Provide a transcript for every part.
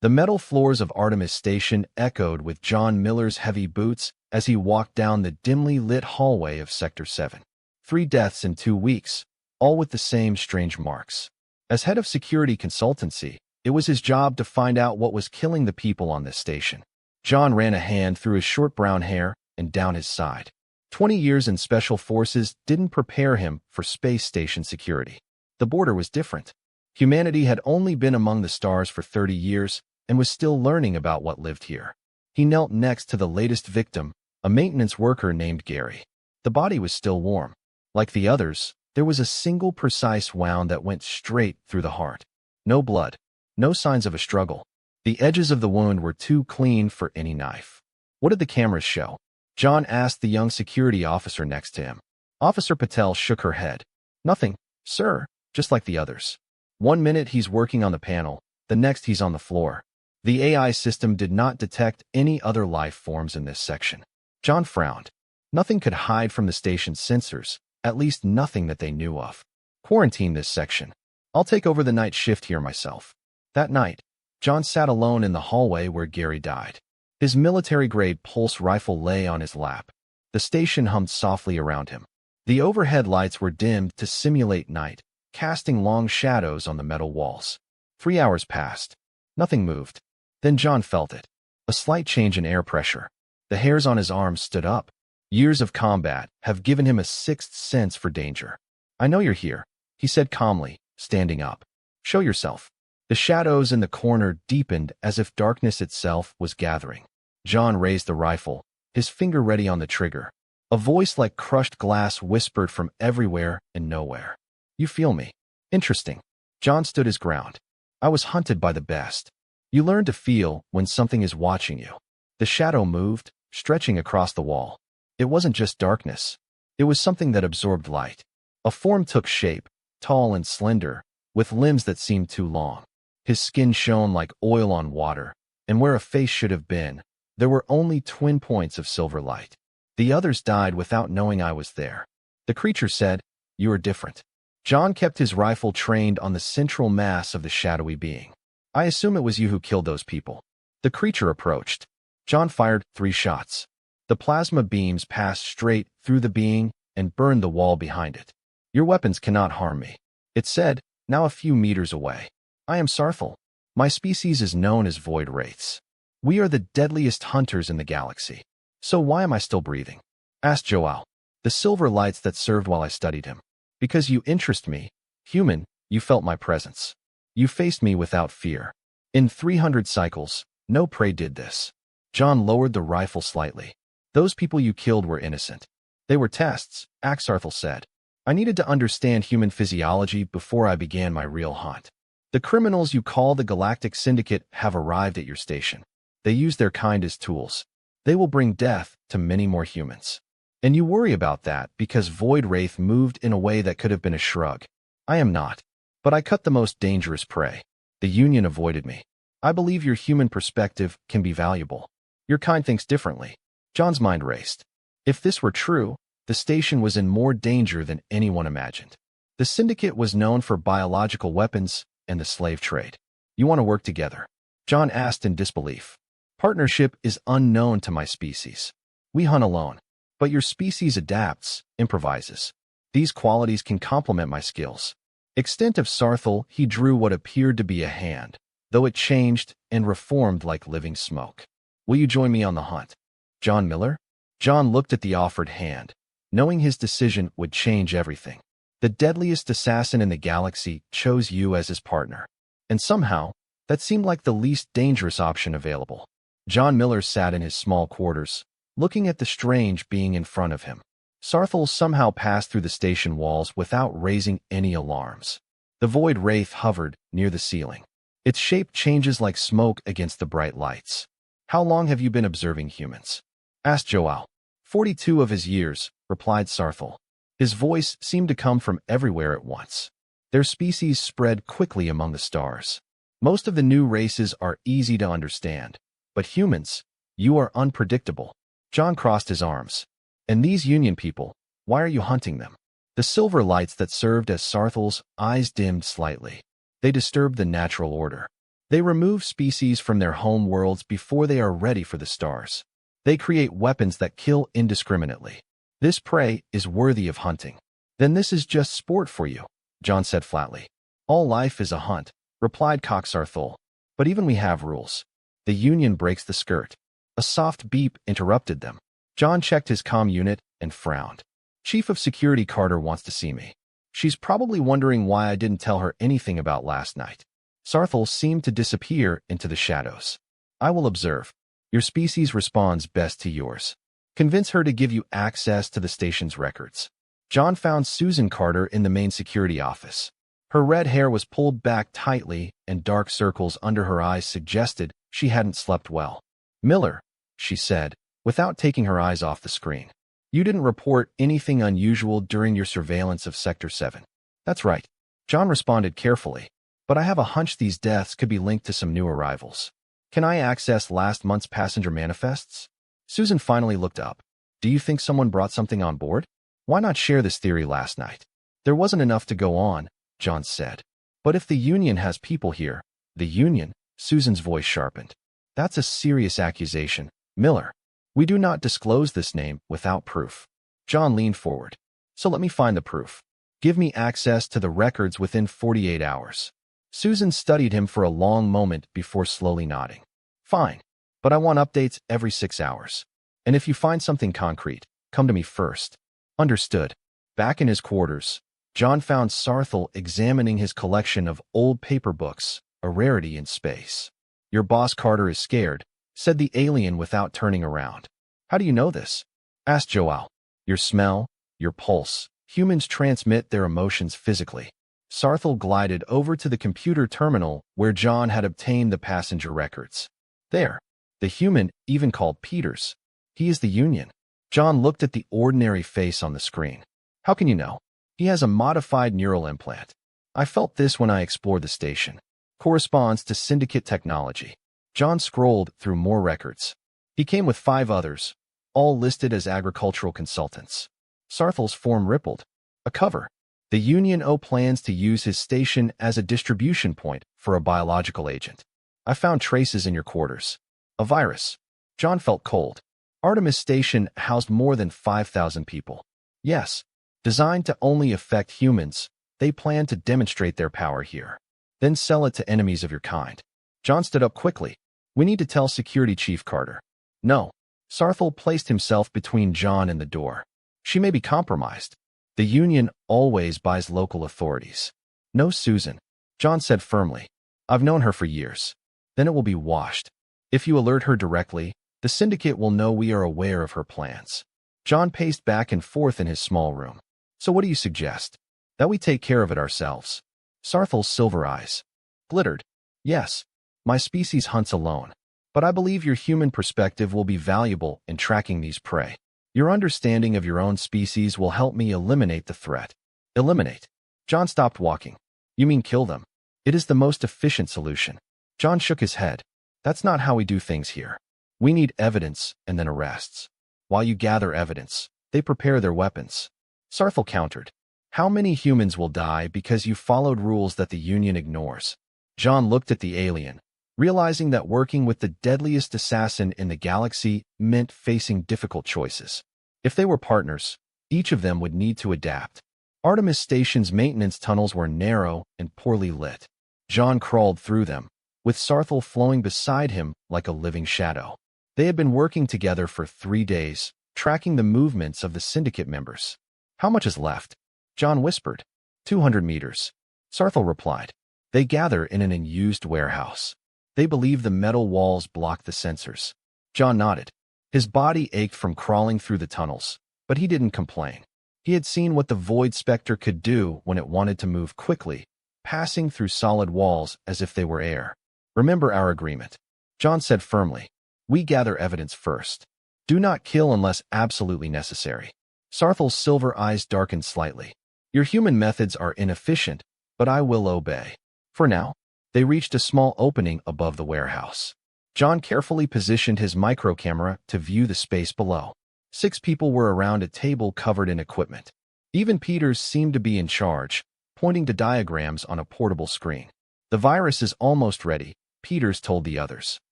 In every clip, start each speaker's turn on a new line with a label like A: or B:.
A: The metal floors of Artemis Station echoed with John Miller's heavy boots as he walked down the dimly lit hallway of Sector 7. 3 deaths in 2 weeks, all with the same strange marks. As head of security consultancy, it was his job to find out what was killing the people on this station. John ran a hand through his short brown hair and down his side. 20 years in special forces didn't prepare him for space station security. The border was different. Humanity had only been among the stars for 30 years and was still learning about what lived here. He knelt next to the latest victim, a maintenance worker named Gary. The body was still warm. Like the others, there was a single precise wound that went straight through the heart. No blood, no signs of a struggle. The edges of the wound were too clean for any knife. What did the cameras show? John asked the young security officer next to him. Officer Patel shook her head. Nothing, sir, just like the others. 1 minute he's working on the panel, the next he's on the floor. The AI system did not detect any other life forms in this section. John frowned. Nothing could hide from the station's sensors, at least nothing that they knew of. Quarantine this section. I'll take over the night shift here myself. That night, John sat alone in the hallway where Gary died. His military-grade pulse rifle lay on his lap. The station hummed softly around him. The overhead lights were dimmed to simulate night, casting long shadows on the metal walls. 3 hours passed. Nothing moved. Then John felt it. A slight change in air pressure. The hairs on his arms stood up. Years of combat have given him a sixth sense for danger. I know you're here, he said calmly, standing up. Show yourself. The shadows in the corner deepened as if darkness itself was gathering. John raised the rifle, his finger ready on the trigger. A voice like crushed glass whispered from everywhere and nowhere. You feel me? Interesting. John stood his ground. I was hunted by the best. You learn to feel when something is watching you. The shadow moved, stretching across the wall. It wasn't just darkness. It was something that absorbed light. A form took shape, tall and slender, with limbs that seemed too long. His skin shone like oil on water, and where a face should have been, there were only twin points of silver light. The others died without knowing I was there. The creature said, "You are different." John kept his rifle trained on the central mass of the shadowy being. I assume it was you who killed those people. The creature approached. John fired 3 shots. The plasma beams passed straight through the being and burned the wall behind it. Your weapons cannot harm me, it said, now a few meters away. I am Sarthal. My species is known as void wraiths. We are the deadliest hunters in the galaxy. So why am I still breathing? Asked Joao. The silver lights that served while I studied him. Because you interest me. Human, you felt my presence. You faced me without fear. In 300 cycles, no prey did this. John lowered the rifle slightly. Those people you killed were innocent. They were tests, Axarthal said. I needed to understand human physiology before I began my real hunt. The criminals you call the Galactic Syndicate have arrived at your station. They use their kind as tools. They will bring death to many more humans. And you worry about that because Void Wraith moved in a way that could have been a shrug. I am not. But I cut the most dangerous prey. The Union avoided me. I believe your human perspective can be valuable. Your kind thinks differently. John's mind raced. If this were true, the station was in more danger than anyone imagined. The Syndicate was known for biological weapons and the slave trade. You want to work together? John asked in disbelief. Partnership is unknown to my species. We hunt alone. But your species adapts, improvises. These qualities can complement my skills. Extent of Sarthal, he drew what appeared to be a hand, though it changed and reformed like living smoke. Will you join me on the hunt? John Miller? John looked at the offered hand, knowing his decision would change everything. The deadliest assassin in the galaxy chose you as his partner. And somehow, that seemed like the least dangerous option available. John Miller sat in his small quarters, looking at the strange being in front of him. Sarthal somehow passed through the station walls without raising any alarms. The Void Wraith hovered near the ceiling. Its shape changes like smoke against the bright lights. How long have you been observing humans? Asked Joao. 42 of his years, replied Sarthal. His voice seemed to come from everywhere at once. Their species spread quickly among the stars. Most of the new races are easy to understand. But humans, you are unpredictable. John crossed his arms. And these Union people, why are you hunting them? The silver lights that served as Sarthal's eyes dimmed slightly. They disturbed the natural order. They remove species from their home worlds before they are ready for the stars. They create weapons that kill indiscriminately. This prey is worthy of hunting. Then this is just sport for you, John said flatly. All life is a hunt, replied Coxarthul. But even we have rules. The Union breaks the skirt. A soft beep interrupted them. John checked his comm unit and frowned. Chief of Security Carter wants to see me. She's probably wondering why I didn't tell her anything about last night. Sarthul seemed to disappear into the shadows. I will observe. Your species responds best to yours. Convince her to give you access to the station's records. John found Susan Carter in the main security office. Her red hair was pulled back tightly, and dark circles under her eyes suggested she hadn't slept well. Miller, she said, without taking her eyes off the screen. You didn't report anything unusual during your surveillance of Sector 7. That's right. John responded carefully. But I have a hunch these deaths could be linked to some new arrivals. Can I access last month's passenger manifests? Susan finally looked up. Do you think someone brought something on board? Why not share this theory last night? There wasn't enough to go on, John said. But if the Union has people here, the Union, Susan's voice sharpened. That's a serious accusation, Miller. We do not disclose this name without proof. John leaned forward. So let me find the proof. Give me access to the records within 48 hours. Susan studied him for a long moment before slowly nodding. Fine, but I want updates every 6 hours. And if you find something concrete, come to me first. Understood. Back in his quarters, John found Sarthul examining his collection of old paper books, a rarity in space. Your boss Carter is scared, said the alien without turning around. How do you know this? Asked Joel. Your smell, your pulse. Humans transmit their emotions physically. Sarthul glided over to the computer terminal where John had obtained the passenger records. There, the human, even called Peters. He is the Union. John looked at the ordinary face on the screen. How can you know? He has a modified neural implant. I felt this when I explored the station. Corresponds to syndicate technology. John scrolled through more records. He came with 5 others, all listed as agricultural consultants. Sarthul's form rippled. A cover. The Union plans to use his station as a distribution point for a biological agent. I found traces in your quarters. A virus. John felt cold. Artemis Station housed more than 5,000 people. Yes, designed to only affect humans, they plan to demonstrate their power here. Then sell it to enemies of your kind. John stood up quickly. We need to tell Security Chief Carter. No. Sarthul placed himself between John and the door. She may be compromised. The Union always buys local authorities. No, Susan, John said firmly. I've known her for years. Then it will be washed. If you alert her directly, the syndicate will know we are aware of her plans. John paced back and forth in his small room. So what do you suggest? That we take care of it ourselves. Sarthul's silver eyes glittered. Yes, my species hunts alone. But I believe your human perspective will be valuable in tracking these prey. Your understanding of your own species will help me eliminate the threat. Eliminate. John stopped walking. You mean kill them? It is the most efficient solution. John shook his head. That's not how we do things here. We need evidence and then arrests. While you gather evidence, they prepare their weapons. Sarthul countered. How many humans will die because you followed rules that the Union ignores? John looked at the alien, realizing that working with the deadliest assassin in the galaxy meant facing difficult choices. If they were partners, each of them would need to adapt. Artemis Station's maintenance tunnels were narrow and poorly lit. John crawled through them, with Sarthul flowing beside him like a living shadow. They had been working together for 3 days, tracking the movements of the syndicate members. How much is left? John whispered. 200 meters. Sarthul replied. They gather in an unused warehouse. They believe the metal walls block the sensors. John nodded. His body ached from crawling through the tunnels, but he didn't complain. He had seen what the Void Spectre could do when it wanted to move quickly, passing through solid walls as if they were air. Remember our agreement. John said firmly. We gather evidence first. Do not kill unless absolutely necessary. Sarthul's silver eyes darkened slightly. Your human methods are inefficient, but I will obey. For now. They reached a small opening above the warehouse. John carefully positioned his microcamera to view the space below. 6 people were around a table covered in equipment. Even Peters seemed to be in charge, pointing to diagrams on a portable screen. The virus is almost ready, Peters told the others.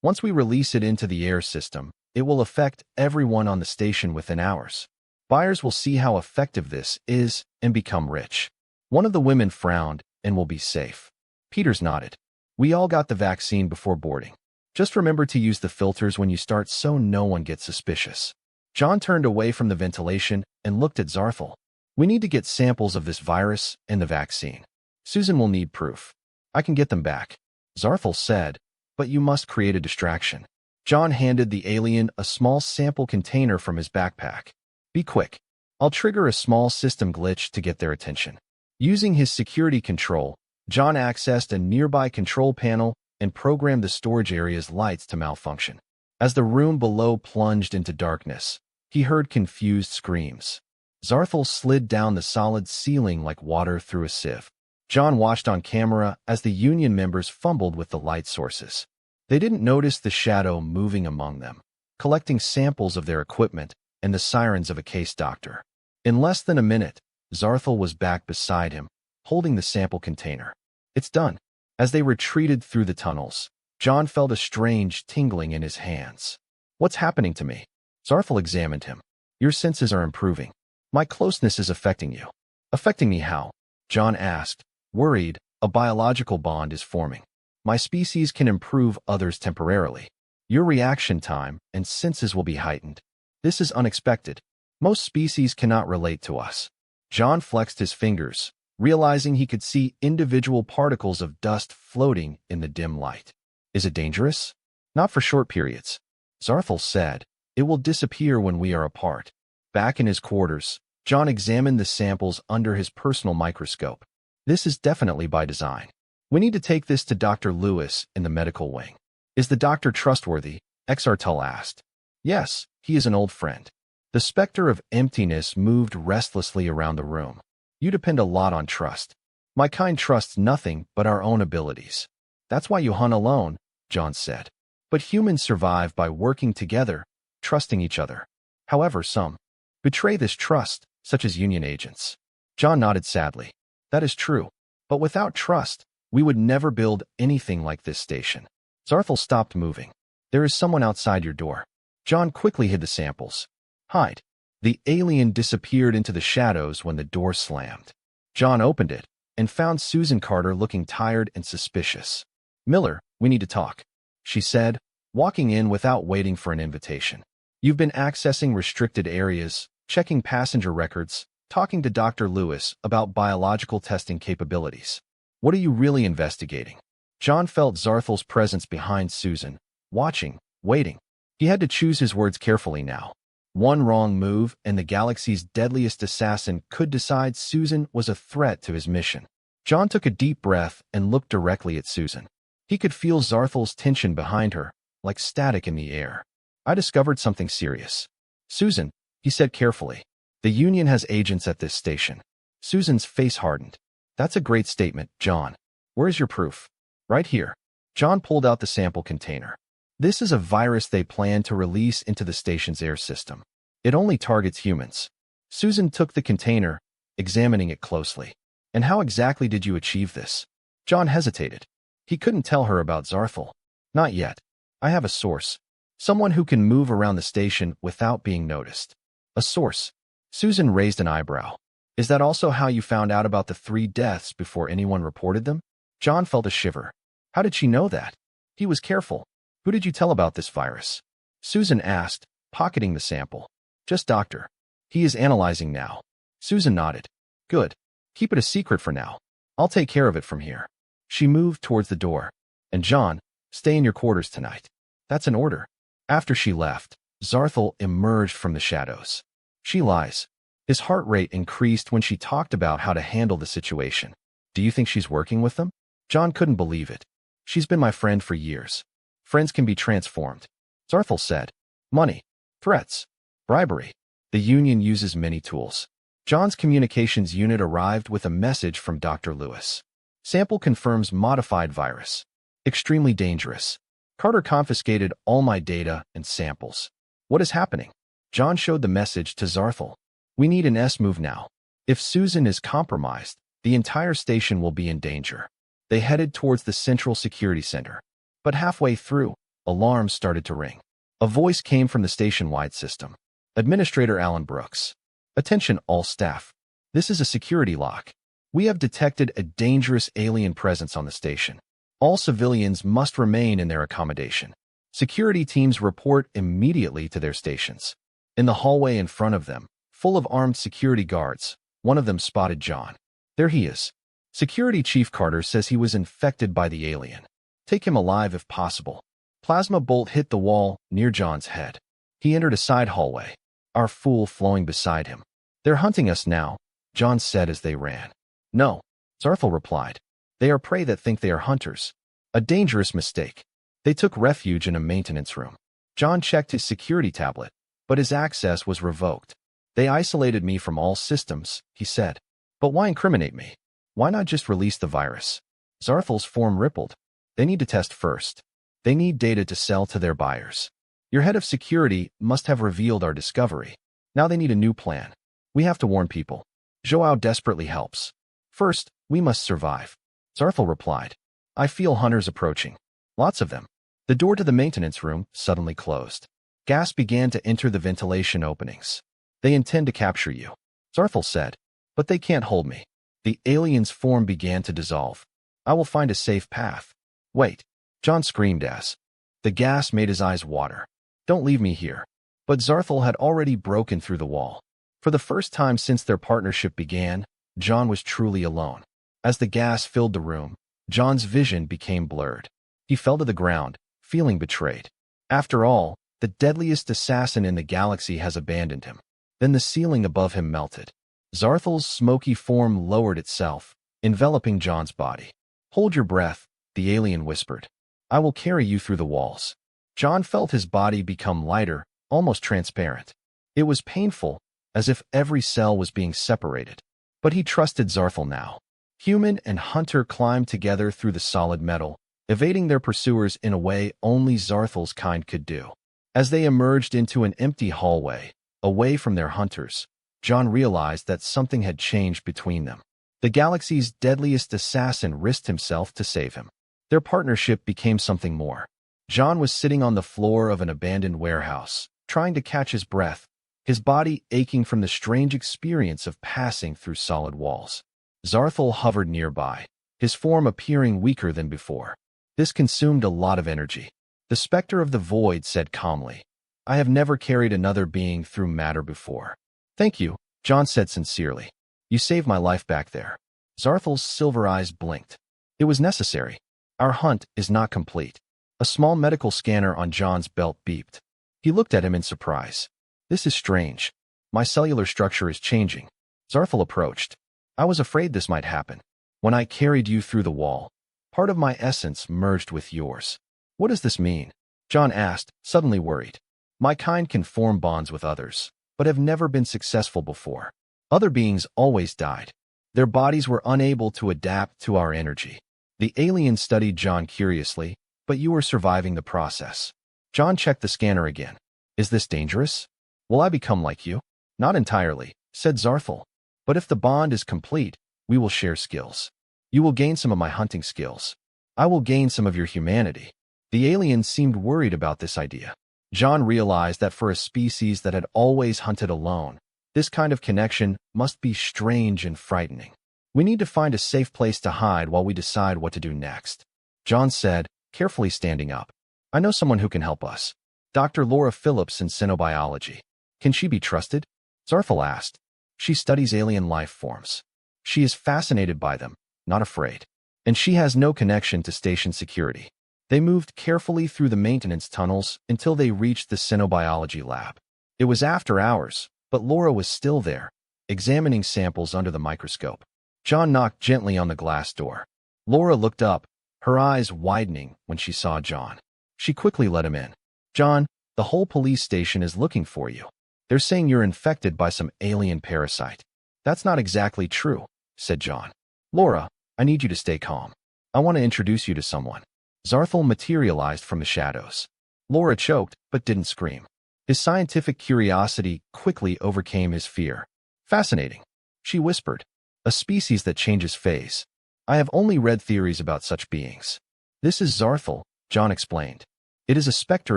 A: Once we release it into the air system, it will affect everyone on the station within hours. Buyers will see how effective this is and become rich. One of the women frowned and will be safe. Peters nodded. We all got the vaccine before boarding. Just remember to use the filters when you start so no one gets suspicious. John turned away from the ventilation and looked at Zarthel. We need to get samples of this virus and the vaccine. Susan will need proof. I can get them back, Zarthel said, but you must create a distraction. John handed the alien a small sample container from his backpack. Be quick. I'll trigger a small system glitch to get their attention. Using his security control, John accessed a nearby control panel and programmed the storage area's lights to malfunction. As the room below plunged into darkness, he heard confused screams. Zarthel slid down the solid ceiling like water through a sieve. John watched on camera as the Union members fumbled with the light sources. They didn't notice the shadow moving among them, collecting samples of their equipment and the sirens of a case doctor. In less than a minute, Zarthel was back beside him, holding the sample container. It's done. As they retreated through the tunnels, John felt a strange tingling in his hands. What's happening to me? Zarthel examined him. Your senses are improving. My closeness is affecting you. Affecting me how? John asked. Worried, a biological bond is forming. My species can improve others temporarily. Your reaction time and senses will be heightened. This is unexpected. Most species cannot relate to us. John flexed his fingers, realizing he could see individual particles of dust floating in the dim light. Is it dangerous? Not for short periods. Zarthel said, it will disappear when we are apart. Back in his quarters, John examined the samples under his personal microscope. This is definitely by design. We need to take this to Dr. Lewis in the medical wing. Is the doctor trustworthy? Exartel asked. Yes, he is an old friend. The specter of emptiness moved restlessly around the room. You depend a lot on trust. My kind trusts nothing but our own abilities. That's why you hunt alone, John said. But humans survive by working together, trusting each other. However, some betray this trust, such as Union agents. John nodded sadly. That is true. But without trust, we would never build anything like this station. Zarthel stopped moving. There is someone outside your door. John quickly hid the samples. Hide. The alien disappeared into the shadows when the door slammed. John opened it and found Susan Carter looking tired and suspicious. Miller, we need to talk, she said, walking in without waiting for an invitation. You've been accessing restricted areas, checking passenger records, talking to Dr. Lewis about biological testing capabilities. What are you really investigating? John felt Zarthel's presence behind Susan, watching, waiting. He had to choose his words carefully now. One wrong move and the galaxy's deadliest assassin could decide Susan was a threat to his mission. John took a deep breath and looked directly at Susan. He could feel Zarthel's tension behind her, like static in the air. I discovered something serious. Susan, he said carefully. The Union has agents at this station. Susan's face hardened. That's a great statement, John. Where's your proof? Right here. John pulled out the sample container. This is a virus they plan to release into the station's air system. It only targets humans. Susan took the container, examining it closely. And how exactly did you achieve this? John hesitated. He couldn't tell her about Zarthel. Not yet. I have a source. Someone who can move around the station without being noticed. A source. Susan raised an eyebrow. Is that also how you found out about the 3 deaths before anyone reported them? John felt a shiver. How did she know that? He was careful. Who did you tell about this virus? Susan asked, pocketing the sample. Just Doctor. He is analyzing now. Susan nodded. Good. Keep it a secret for now. I'll take care of it from here. She moved towards the door. And John, stay in your quarters tonight. That's an order. After she left, Zarthel emerged from the shadows. She lies. His heart rate increased when she talked about how to handle the situation. Do you think she's working with them? John couldn't believe it. She's been my friend for years. Friends can be transformed. Zarthel said. Money. Threats. Bribery. The Union uses many tools. John's communications unit arrived with a message from Dr. Lewis. Sample confirms modified virus. Extremely dangerous. Carter confiscated all my data and samples. What is happening? John showed the message to Zarthel. We need an S-move now. If Susan is compromised, the entire station will be in danger. They headed towards the Central Security Center. But halfway through, alarms started to ring. A voice came from the station-wide system. Administrator Alan Brooks. Attention all staff. This is a security lock. We have detected a dangerous alien presence on the station. All civilians must remain in their accommodation. Security teams report immediately to their stations. In the hallway in front of them, full of armed security guards, one of them spotted John. There he is. Security Chief Carter says he was infected by the alien. Take him alive if possible. Plasma bolt hit the wall near John's head. He entered a side hallway, our fool flowing beside him. They're hunting us now, John said as they ran. No, Zarthel replied. They are prey that think they are hunters. A dangerous mistake. They took refuge in a maintenance room. John checked his security tablet, but his access was revoked. They isolated me from all systems, he said. But why incriminate me? Why not just release the virus? Zarthel's form rippled. They need to test first. They need data to sell to their buyers. Your head of security must have revealed our discovery. Now they need a new plan. We have to warn people. Joao desperately helps. First, we must survive. Zarthel replied. I feel hunters approaching. Lots of them. The door to the maintenance room suddenly closed. Gas began to enter the ventilation openings. They intend to capture you, Zarthel said. But they can't hold me. The alien's form began to dissolve. I will find a safe path. Wait, John screamed as the gas made his eyes water. Don't leave me here. But Zarthel had already broken through the wall. For the first time since their partnership began, John was truly alone. As the gas filled the room, John's vision became blurred. He fell to the ground, feeling betrayed. After all, the deadliest assassin in the galaxy has abandoned him. Then the ceiling above him melted. Zarthel's smoky form lowered itself, enveloping John's body. Hold your breath, the alien whispered. I will carry you through the walls. John felt his body become lighter, almost transparent. It was painful, as if every cell was being separated. But he trusted Zarthel now. Human and hunter climbed together through the solid metal, evading their pursuers in a way only Zarthel's kind could do. As they emerged into an empty hallway, away from their hunters, John realized that something had changed between them. The galaxy's deadliest assassin risked himself to save him. Their partnership became something more. John was sitting on the floor of an abandoned warehouse, trying to catch his breath, his body aching from the strange experience of passing through solid walls. Zarthel hovered nearby, his form appearing weaker than before. This consumed a lot of energy. The specter of the void said calmly, I have never carried another being through matter before. Thank you, John said sincerely. You saved my life back there. Zarthel's silver eyes blinked. It was necessary. Our hunt is not complete. A small medical scanner on John's belt beeped. He looked at him in surprise. This is strange. My cellular structure is changing. Zarthel approached. I was afraid this might happen. When I carried you through the wall, part of my essence merged with yours. What does this mean? John asked, suddenly worried. My kind can form bonds with others, but have never been successful before. Other beings always died. Their bodies were unable to adapt to our energy. The alien studied John curiously, but you were surviving the process. John checked the scanner again. Is this dangerous? Will I become like you? Not entirely, said Zarthel. But if the bond is complete, we will share skills. You will gain some of my hunting skills. I will gain some of your humanity. The alien seemed worried about this idea. John realized that for a species that had always hunted alone, this kind of connection must be strange and frightening. We need to find a safe place to hide while we decide what to do next. John said, carefully standing up. I know someone who can help us. Dr. Laura Phillips in xenobiology. Can she be trusted? Zarthel asked. She studies alien life forms. She is fascinated by them, not afraid. And she has no connection to station security. They moved carefully through the maintenance tunnels until they reached the xenobiology lab. It was after hours, but Laura was still there, examining samples under the microscope. John knocked gently on the glass door. Laura looked up, her eyes widening when she saw John. She quickly let him in. John, the whole police station is looking for you. They're saying you're infected by some alien parasite. That's not exactly true, said John. Laura, I need you to stay calm. I want to introduce you to someone. Zarthel materialized from the shadows. Laura choked, but didn't scream. His scientific curiosity quickly overcame his fear. Fascinating, she whispered. A species that changes phase. I have only read theories about such beings. This is Zarthel, John explained. It is a specter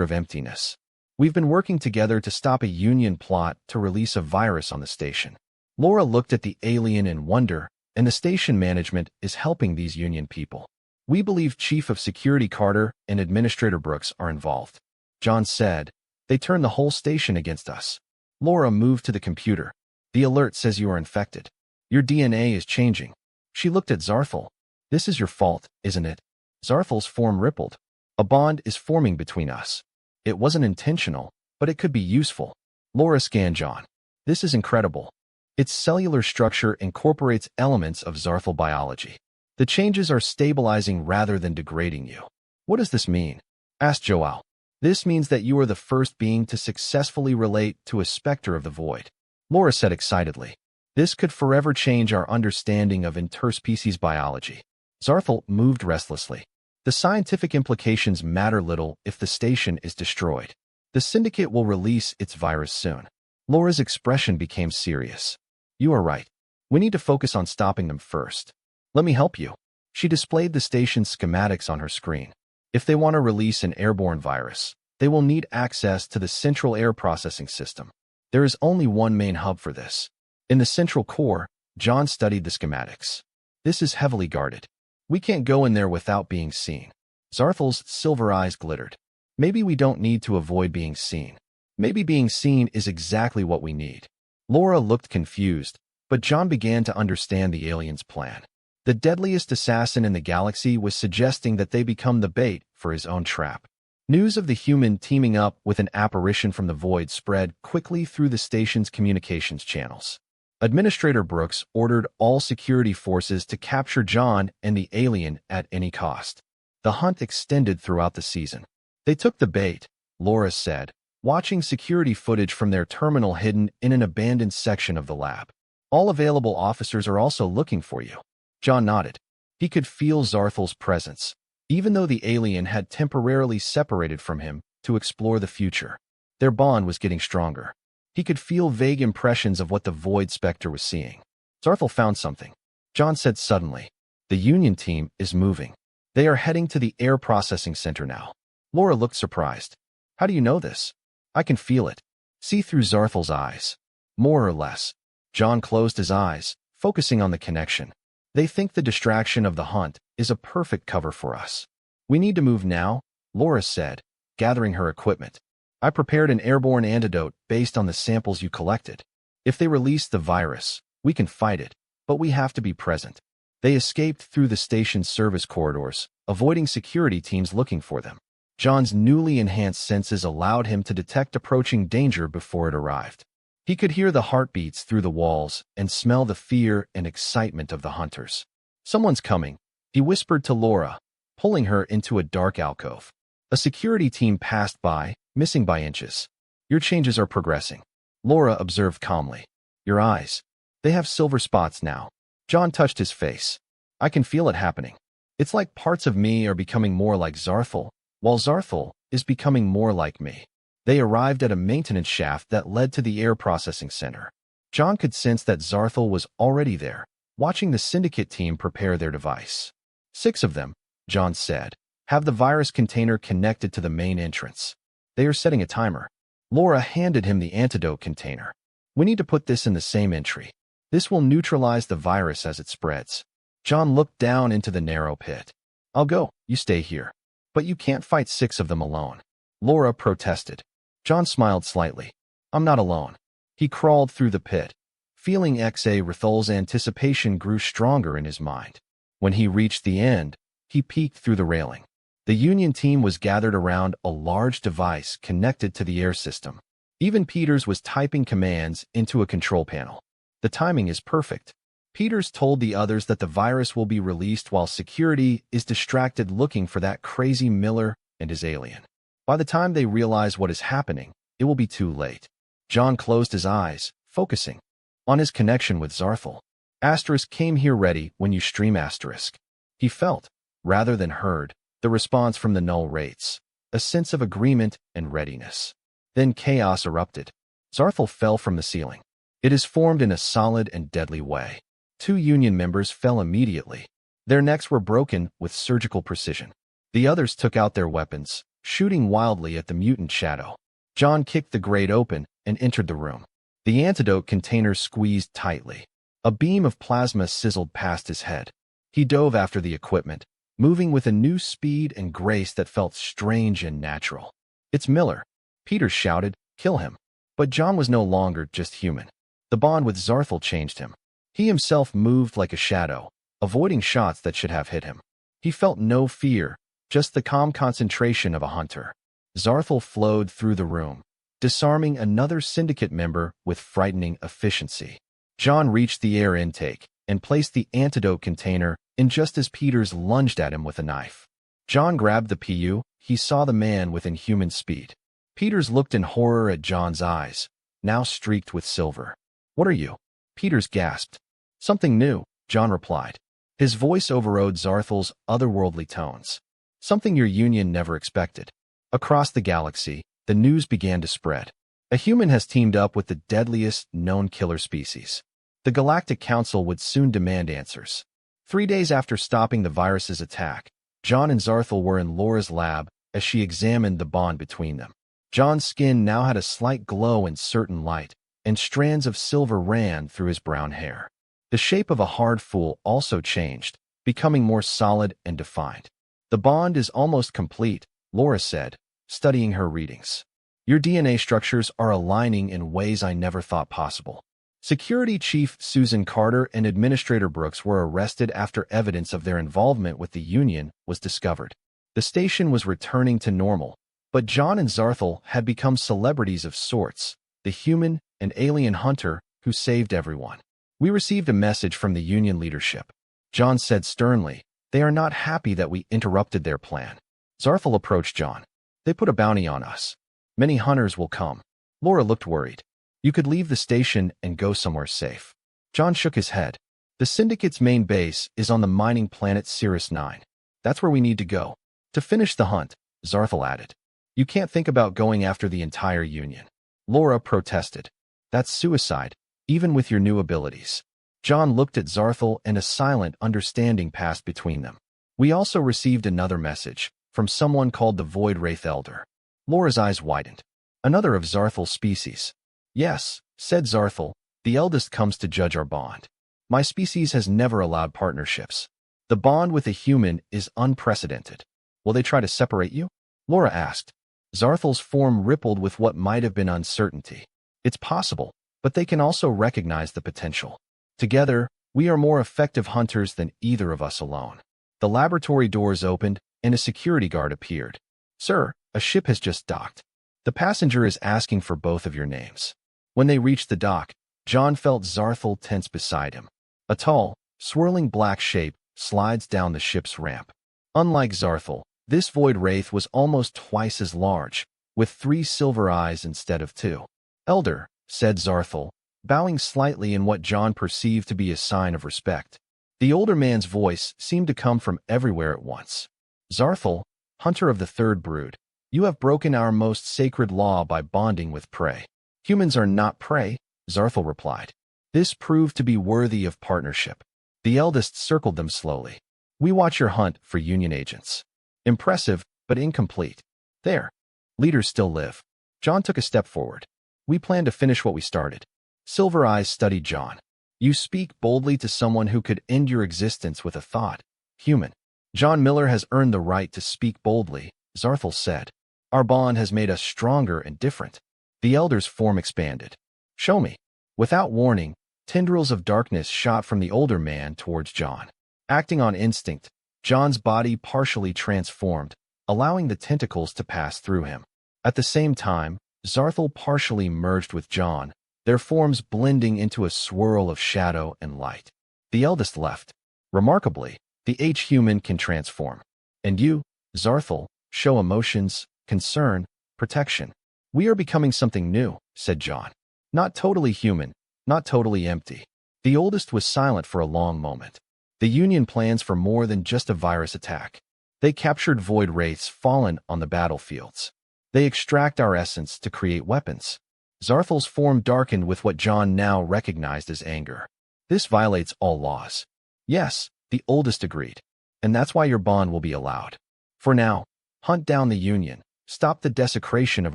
A: of emptiness. We've been working together to stop a Union plot to release a virus on the station. Laura looked at the alien in wonder, and the station management is helping these Union people. We believe Chief of Security Carter and Administrator Brooks are involved. John said, they turned the whole station against us. Laura moved to the computer. The alert says you are infected. Your DNA is changing. She looked at Zarthal. This is your fault, isn't it? Zarthal's form rippled. A bond is forming between us. It wasn't intentional, but it could be useful. Laura scanned John. This is incredible. Its cellular structure incorporates elements of Zarthal biology. The changes are stabilizing rather than degrading you. What does this mean? Asked Joao. This means that you are the first being to successfully relate to a specter of the void. Laura said excitedly. This could forever change our understanding of interspecies biology. Zarthal moved restlessly. The scientific implications matter little if the station is destroyed. The syndicate will release its virus soon. Laura's expression became serious. You are right. We need to focus on stopping them first. Let me help you. She displayed the station's schematics on her screen. If they want to release an airborne virus, they will need access to the central air processing system. There is only one main hub for this. In the central core, John studied the schematics. This is heavily guarded. We can't go in there without being seen. Zarthal's silver eyes glittered. Maybe we don't need to avoid being seen. Maybe being seen is exactly what we need. Laura looked confused, but John began to understand the alien's plan. The deadliest assassin in the galaxy was suggesting that they become the bait for his own trap. News of the human teaming up with an apparition from the void spread quickly through the station's communications channels. Administrator Brooks ordered all security forces to capture John and the alien at any cost. The hunt extended throughout the season. They took the bait, Laura said, watching security footage from their terminal hidden in an abandoned section of the lab. All available officers are also looking for you. John nodded. He could feel Zarthal's presence, even though the alien had temporarily separated from him to explore the future. Their bond was getting stronger. He could feel vague impressions of what the Void Spectre was seeing. Zarthal found something. John said suddenly. The Union team is moving. They are heading to the air processing center now. Laura looked surprised. How do you know this? I can feel it. See through Zarthal's eyes. More or less. John closed his eyes, focusing on the connection. They think the distraction of the hunt is a perfect cover for us. We need to move now, Laura said, gathering her equipment. I prepared an airborne antidote based on the samples you collected. If they release the virus, we can fight it, but we have to be present. They escaped through the station's service corridors, avoiding security teams looking for them. John's newly enhanced senses allowed him to detect approaching danger before it arrived. He could hear the heartbeats through the walls and smell the fear and excitement of the hunters. Someone's coming, he whispered to Laura, pulling her into a dark alcove. A security team passed by, missing by inches. Your changes are progressing, Laura observed calmly. Your eyes. They have silver spots now. John touched his face. I can feel it happening. It's like parts of me are becoming more like Zarthal, while Zarthal is becoming more like me. They arrived at a maintenance shaft that led to the air processing center. John could sense that Zarthal was already there, watching the syndicate team prepare their device. 6 of them, John said, have the virus container connected to the main entrance. They are setting a timer. Laura handed him the antidote container. We need to put this in the same entry. This will neutralize the virus as it spreads. John looked down into the narrow pit. I'll go, you stay here. But you can't fight 6 of them alone. Laura protested. John smiled slightly. I'm not alone. He crawled through the pit. Feeling Xathal's anticipation grew stronger in his mind. When he reached the end, he peeked through the railing. The Union team was gathered around a large device connected to the air system. Even Peters was typing commands into a control panel. The timing is perfect. Peters told the others that the virus will be released while security is distracted looking for that crazy Miller and his alien. By the time they realize what is happening, it will be too late. John closed his eyes, focusing on his connection with Zarthal. Asterisk came here ready when you stream asterisk. He felt, rather than heard, the response from the null rates, a sense of agreement and readiness. Then chaos erupted. Zarthal fell from the ceiling. It is formed in a solid and deadly way. 2 Union members fell immediately. Their necks were broken with surgical precision. The others took out their weapons, shooting wildly at the mutant shadow. John kicked the grate open and entered the room. The antidote container squeezed tightly. A beam of plasma sizzled past his head. He dove after the equipment, moving with a new speed and grace that felt strange and natural. "It's Miller," Peter shouted. "Kill him." But John was no longer just human. The bond with Zarthel changed him. He himself moved like a shadow, avoiding shots that should have hit him. He felt no fear, just the calm concentration of a hunter. Zarthel flowed through the room, disarming another syndicate member with frightening efficiency. John reached the air intake and placed the antidote container in just as Peters lunged at him with a knife. John grabbed the PU. He saw the man with inhuman speed. Peters looked in horror at John's eyes, now streaked with silver. "What are you?" Peters gasped. "Something new," John replied. His voice overrode Zarthel's otherworldly tones. "Something your union never expected." Across the galaxy, the news began to spread. A human has teamed up with the deadliest known killer species. The Galactic Council would soon demand answers. 3 days after stopping the virus's attack, John and Zarthel were in Laura's lab as she examined the bond between them. John's skin now had a slight glow in certain light, and strands of silver ran through his brown hair. The shape of a hard fool also changed, becoming more solid and defined. "The bond is almost complete," Laura said, studying her readings. "Your DNA structures are aligning in ways I never thought possible." Security Chief Susan Carter and Administrator Brooks were arrested after evidence of their involvement with the Union was discovered. The station was returning to normal, but John and Zarthel had become celebrities of sorts, the human and alien hunter who saved everyone. "We received a message from the Union leadership," John said sternly. "They are not happy that we interrupted their plan." Zarthel approached John. "They put a bounty on us. Many hunters will come." Laura looked worried. "You could leave the station and go somewhere safe." John shook his head. "The Syndicate's main base is on the mining planet Cirrus 9. That's where we need to go. To finish the hunt," Zarthel added. "You can't think about going after the entire Union." Laura protested. "That's suicide, even with your new abilities." John looked at Zarthel and a silent understanding passed between them. "We also received another message from someone called the Void Wraith Elder." Laura's eyes widened. "Another of Zarthel's species." "Yes," said Zarthel, "the eldest comes to judge our bond. My species has never allowed partnerships. The bond with a human is unprecedented." "Will they try to separate you?" Laura asked. Zarthel's form rippled with what might have been uncertainty. "It's possible, but they can also recognize the potential. Together, we are more effective hunters than either of us alone." The laboratory doors opened, and a security guard appeared. "Sir, a ship has just docked. The passenger is asking for both of your names." When they reached the dock, John felt Zarthel tense beside him. A tall, swirling black shape slides down the ship's ramp. Unlike Zarthel, this void wraith was almost twice as large, with 3 silver eyes instead of 2. "Elder," said Zarthel, bowing slightly in what John perceived to be a sign of respect. The older man's voice seemed to come from everywhere at once. "Zarthel, hunter of the third brood, you have broken our most sacred law by bonding with prey." "Humans are not prey," Zarthel replied. This proved to be worthy of partnership. The eldest circled them slowly. "We watch your hunt for Union agents." "Impressive, but incomplete." "There. Leaders still live." John took a step forward. "We plan to finish what we started." Silver eyes studied John. "You speak boldly to someone who could end your existence with a thought. Human." "John Miller has earned the right to speak boldly," Zarthel said. "Our bond has made us stronger and different." The elder's form expanded. "Show me." Without warning, tendrils of darkness shot from the older man towards John. Acting on instinct, John's body partially transformed, allowing the tentacles to pass through him. At the same time, Zarthel partially merged with John, their forms blending into a swirl of shadow and light. The eldest left. "Remarkably, the H-human can transform. And you, Zarthel, show emotions, concern, protection." "We are becoming something new," said John. "Not totally human, not totally empty." The oldest was silent for a long moment. "The Union plans for more than just a virus attack. They captured void wraiths fallen on the battlefields. They extract our essence to create weapons." Zarthel's form darkened with what John now recognized as anger. "This violates all laws." "Yes," the oldest agreed. "And that's why your bond will be allowed." For now, hunt down the Union, stop the desecration of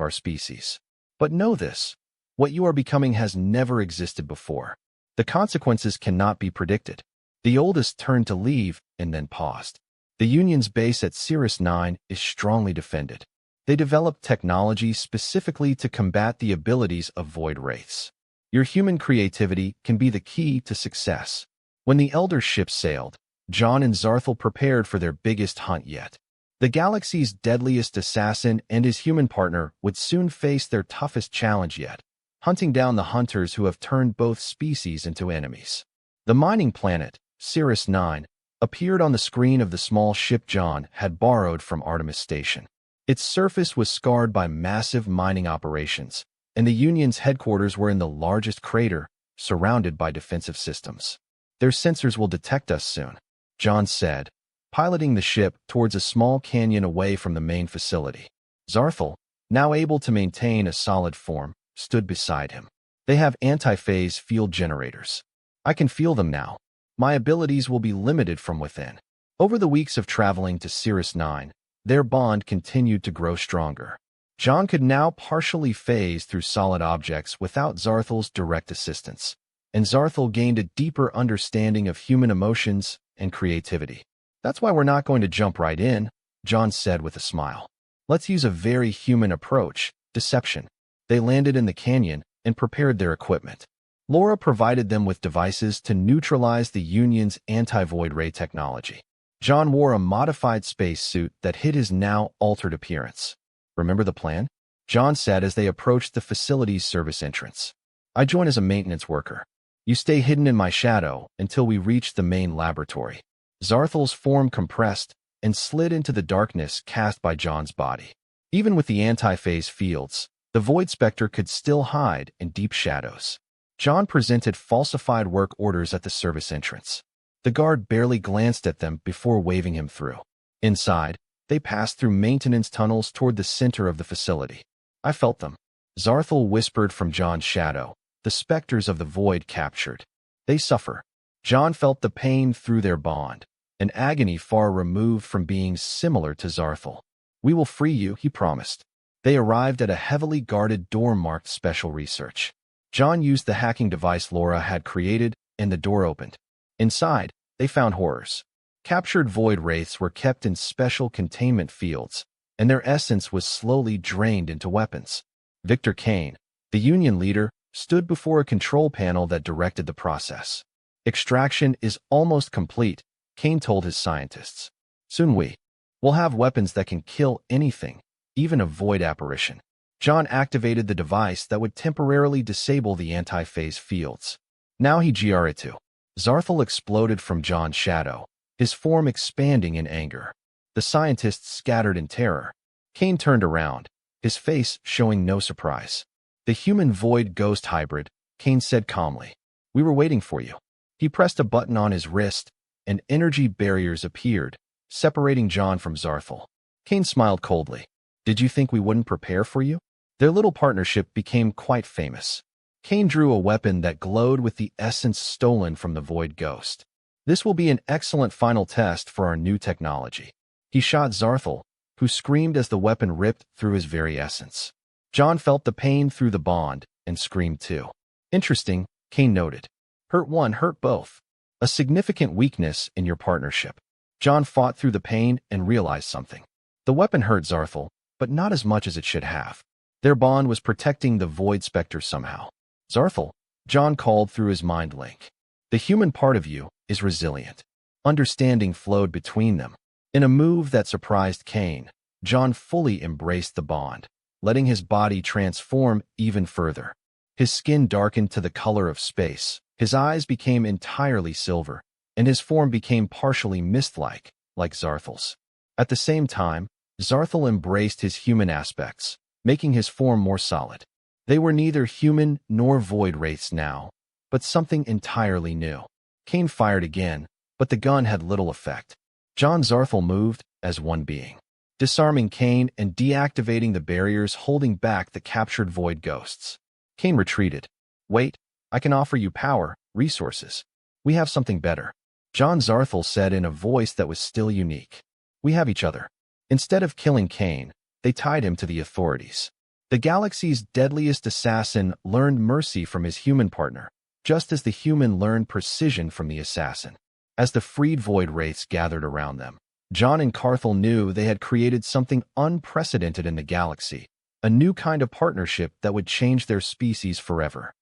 A: our species. But know this, what you are becoming has never existed before. The consequences cannot be predicted. The oldest turned to leave and then paused. The Union's base at Cirrus 9 is strongly defended. They developed technology specifically to combat the abilities of void wraiths. Your human creativity can be the key to success. When the Elder ship sailed, John and Zarthel prepared for their biggest hunt yet. The galaxy's deadliest assassin and his human partner would soon face their toughest challenge yet, hunting down the hunters who have turned both species into enemies. The mining planet, Cirrus 9, appeared on the screen of the small ship John had borrowed from Artemis Station. Its surface was scarred by massive mining operations, and the Union's headquarters were in the largest crater, surrounded by defensive systems. Their sensors will detect us soon, John said, piloting the ship towards a small canyon away from the main facility. Zarthel, now able to maintain a solid form, stood beside him. They have anti-phase field generators. I can feel them now. My abilities will be limited from within. Over the weeks of traveling to Cirrus 9, their bond continued to grow stronger. John could now partially phase through solid objects without Zarthel's direct assistance, and Zarthel gained a deeper understanding of human emotions and creativity. That's why we're not going to jump right in, John said with a smile. Let's use a very human approach, deception. They landed in the canyon and prepared their equipment. Laura provided them with devices to neutralize the Union's anti-void ray technology. John wore a modified spacesuit that hid his now altered appearance. Remember the plan? John said as they approached the facility's service entrance. I join as a maintenance worker. You stay hidden in my shadow until we reach the main laboratory. Zarthel's form compressed and slid into the darkness cast by John's body. Even with the anti-phase fields, the Void Spectre could still hide in deep shadows. John presented falsified work orders at the service entrance. The guard barely glanced at them before waving him through. Inside, they passed through maintenance tunnels toward the center of the facility. I felt them. Zarthel whispered from John's shadow, the specters of the void captured. They suffer. John felt the pain through their bond, an agony far removed from being similar to Zarthel. We will free you, he promised. They arrived at a heavily guarded door marked Special Research. John used the hacking device Laura had created, and the door opened. Inside, they found horrors. Captured void wraiths were kept in special containment fields, and their essence was slowly drained into weapons. Victor Kane, the Union leader, stood before a control panel that directed the process. Extraction is almost complete, Kane told his scientists. Soon we'll have weapons that can kill anything, even a void apparition. John activated the device that would temporarily disable the anti-phase fields. Now he GR it too. Zarthel exploded from John's shadow, his form expanding in anger. The scientists scattered in terror. Kane turned around, his face showing no surprise. The human void ghost hybrid, Kane said calmly. We were waiting for you. He pressed a button on his wrist, and energy barriers appeared, separating John from Zarthel. Kane smiled coldly. Did you think we wouldn't prepare for you? Their little partnership became quite famous. Kane drew a weapon that glowed with the essence stolen from the void ghost. This will be an excellent final test for our new technology. He shot Zarthel, who screamed as the weapon ripped through his very essence. John felt the pain through the bond and screamed too. Interesting, Kane noted. Hurt one, hurt both. A significant weakness in your partnership. John fought through the pain and realized something. The weapon hurt Zarthel, but not as much as it should have. Their bond was protecting the Void Spectre somehow. Zarthel, John called through his mind link. The human part of you is resilient. Understanding flowed between them. In a move that surprised Kane, John fully embraced the bond, letting his body transform even further. His skin darkened to the color of space, his eyes became entirely silver, and his form became partially mist-like, like Zarthel's. At the same time, Zarthel embraced his human aspects, making his form more solid. They were neither human nor void wraiths now, but something entirely new. Kane fired again, but the gun had little effect. John Zarthel moved as one being, disarming Kane and deactivating the barriers holding back the captured void ghosts. Kane retreated. Wait, I can offer you power, resources. We have something better. John Zarthel said in a voice that was still unique. We have each other. Instead of killing Kane, they tied him to the authorities. The galaxy's deadliest assassin learned mercy from his human partner, just as the human learned precision from the assassin. As the freed void wraiths gathered around them, John and Carthel knew they had created something unprecedented in the galaxy, a new kind of partnership that would change their species forever.